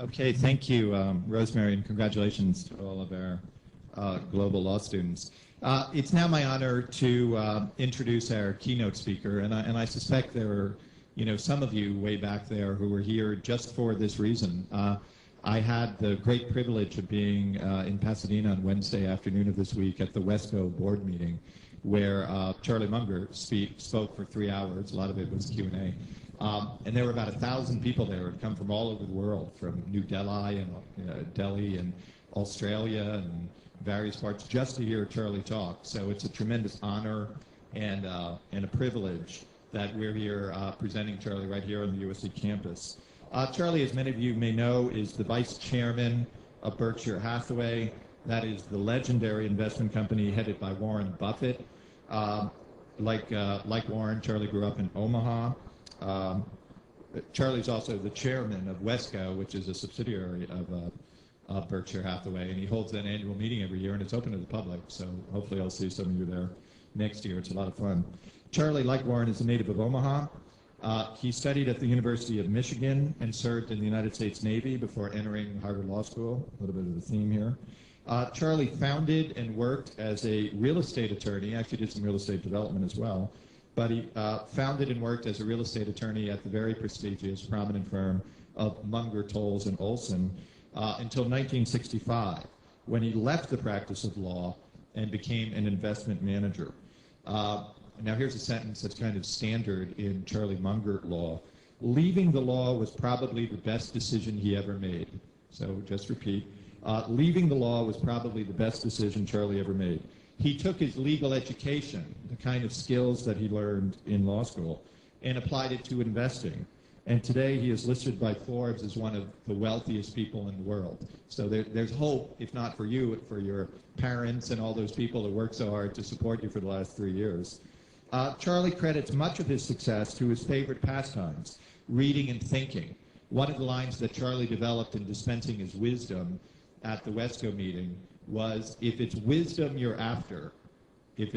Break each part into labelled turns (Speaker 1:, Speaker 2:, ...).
Speaker 1: Okay, thank you, Rosemary, and congratulations to all of our global law students. It's now my honor to introduce our keynote speaker, and I suspect there are, some of you way back there who were here just for this reason. I had the great privilege of being in Pasadena on Wednesday afternoon of this week at the WESCO board meeting, where Charlie Munger spoke for 3 hours. A lot of it was Q&A. And there were about 1,000 people there who had come from all over the world, from New Delhi and Delhi and Australia and various parts, just to hear Charlie talk. So it's a tremendous honor and a privilege that we're here presenting Charlie right here on the USC campus. Charlie, as many of you may know, is the vice chairman of Berkshire Hathaway. That is the legendary investment company headed by Warren Buffett. Like Warren, Charlie grew up in Omaha. Charlie's also the chairman of WESCO, which is a subsidiary of Berkshire Hathaway, and he holds that annual meeting every year, and it's open to the public, so hopefully I'll see some of you there next year. It's a lot of fun. Charlie, like Warren, is a native of Omaha. He studied at the University of Michigan and served in the United States Navy before entering Harvard Law School, a little bit of the theme here. Charlie founded and worked as a real estate attorney, actually did some real estate development as well, but he founded and worked as a real estate attorney at the very prestigious, prominent firm of Munger, Tolles & Olson until 1965, when he left the practice of law and became an investment manager. Now here's a sentence that's kind of standard in Charlie Munger law. Leaving the law was probably the best decision he ever made. So just repeat. Leaving the law was probably the best decision Charlie ever made. He took his legal education, the kind of skills that he learned in law school, and applied it to investing. And today he is listed by Forbes as one of the wealthiest people in the world. So there's hope, if not for you, for your parents and all those people that worked so hard to support you for the last 3 years. Charlie credits much of his success to his favorite pastimes, reading and thinking. One of the lines that Charlie developed in dispensing his wisdom at the WESCO meeting was, if it's wisdom you're after, you're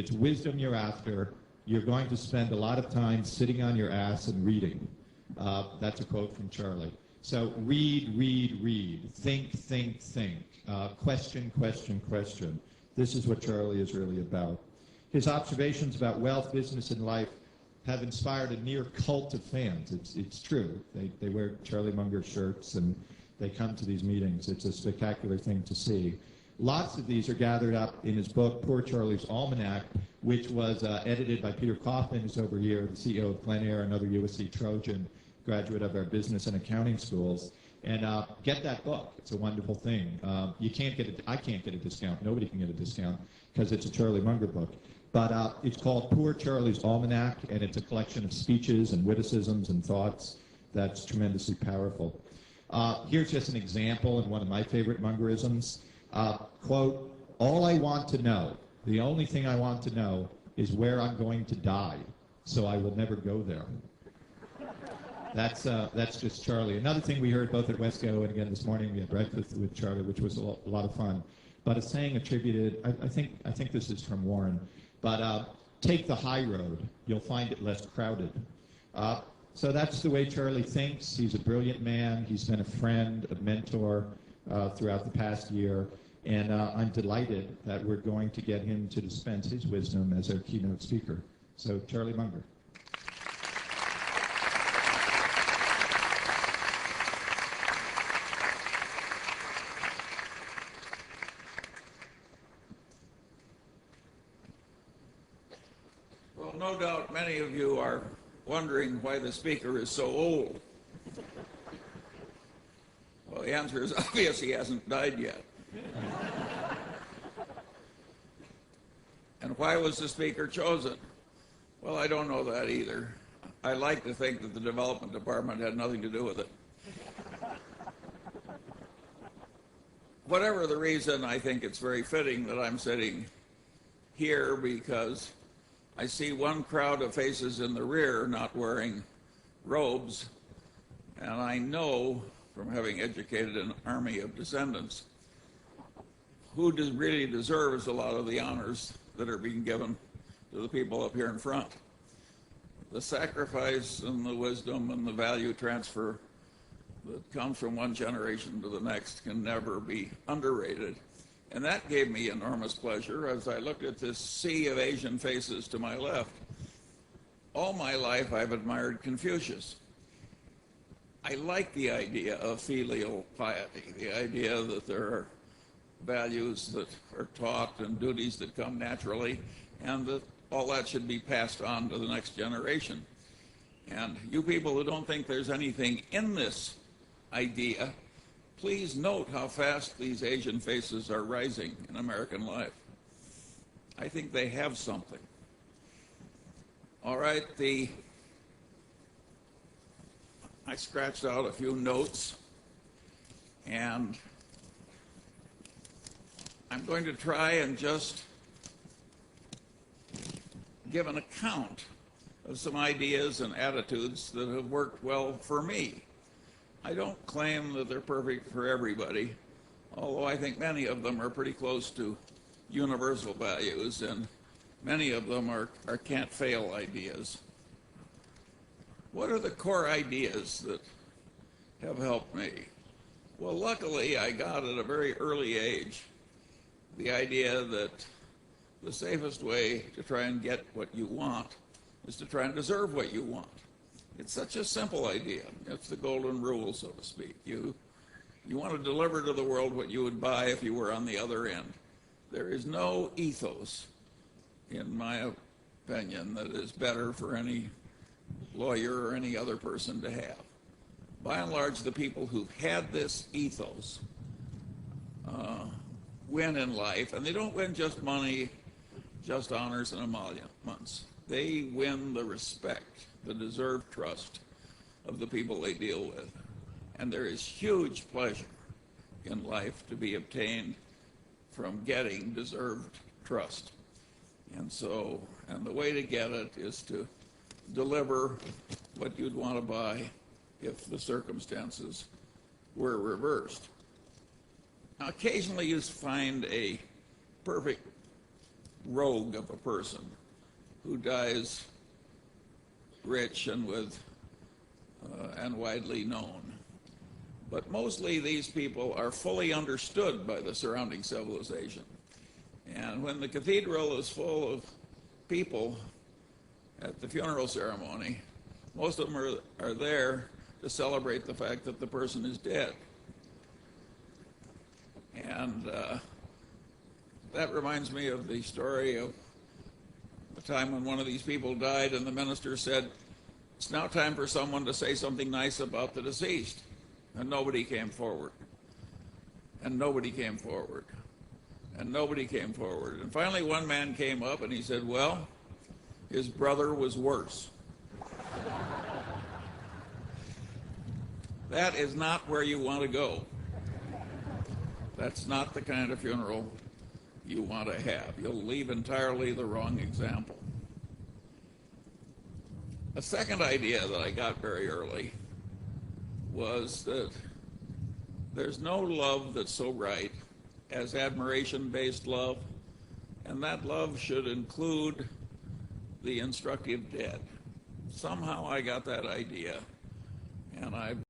Speaker 1: going to spend a lot of time sitting on your ass and reading. That's a quote from Charlie. So read, read, read. Think, think, think. Question, question, question. This is what Charlie is really about. His observations about wealth, business, and life have inspired a near cult of fans. It's true. They wear Charlie Munger shirts and they come to these meetings. It's a spectacular thing to see. Lots of these are gathered up in his book, Poor Charlie's Almanack, which was edited by Peter Kaufman, who's over here, the CEO of Glen Eyre, another USC Trojan, graduate of our business and accounting schools. And get that book. It's a wonderful thing. I can't get a discount. Nobody can get a discount because it's a Charlie Munger book. But it's called Poor Charlie's Almanack, and it's a collection of speeches and witticisms and thoughts that's tremendously powerful. Here's just an example in one of my favorite Mungerisms. Quote, all I want to know, the only thing I want to know is where I'm going to die, so I will never go there. That's just Charlie. Another thing we heard both at WESCO and again this morning, we had breakfast with Charlie, which was a lot of fun. But a saying attributed, I think this is from Warren, but take the high road, you'll find it less crowded. So that's the way Charlie thinks. He's a brilliant man. He's been a friend, a mentor throughout the past year. And I'm delighted that we're going to get him to dispense his wisdom as our keynote speaker. So Charlie Munger.
Speaker 2: Well, no doubt many of you are wondering why the speaker is so old. Well, the answer is obvious. He hasn't died yet. And why was the speaker chosen? Well, I don't know that either. I like to think that the development department had nothing to do with it. Whatever the reason, I think it's very fitting that I'm sitting here because I see one crowd of faces in the rear not wearing robes, and I know from having educated an army of descendants who really deserves a lot of the honors that are being given to the people up here in front. The sacrifice and the wisdom and the value transfer that comes from one generation to the next can never be underrated. And that gave me enormous pleasure as I looked at this sea of Asian faces to my left. All my life I've admired Confucius. I like the idea of filial piety, the idea that there are values that are taught and duties that come naturally, and that all that should be passed on to the next generation. And you people who don't think there's anything in this idea, please note how fast these Asian faces are rising in American life. I think they have something. All right, I scratched out a few notes, and I'm going to try and just give an account of some ideas and attitudes that have worked well for me. I don't claim that they're perfect for everybody, although I think many of them are pretty close to universal values, and many of them are can't-fail ideas. What are the core ideas that have helped me? Well, luckily, I got at a very early age the idea that the safest way to try and get what you want is to try and deserve what you want. It's such a simple idea. It's the golden rule, so to speak. You want to deliver to the world what you would buy if you were on the other end. There is no ethos, in my opinion, that is better for any lawyer or any other person to have. By and large, the people who've had this ethos win in life, and they don't win just money, just honors and emoluments. They win the respect, the deserved trust of the people they deal with. And there is huge pleasure in life to be obtained from getting deserved trust. And the way to get it is to deliver what you'd want to buy if the circumstances were reversed. Now, occasionally you find a perfect rogue of a person who dies rich and widely known. But mostly these people are fully understood by the surrounding civilization. And when the cathedral is full of people at the funeral ceremony, most of them are there to celebrate the fact that the person is dead. And that reminds me of the story of the time when one of these people died and the minister said, "It's now time for someone to say something nice about the deceased." And nobody came forward. And nobody came forward. And nobody came forward. And finally one man came up and he said, "Well, his brother was worse." That is not where you want to go. That's not the kind of funeral you want to have. You'll leave entirely the wrong example. A second idea that I got very early was that there's no love that's so right as admiration-based love, and that love should include the instructive dead. Somehow I got that idea, and I've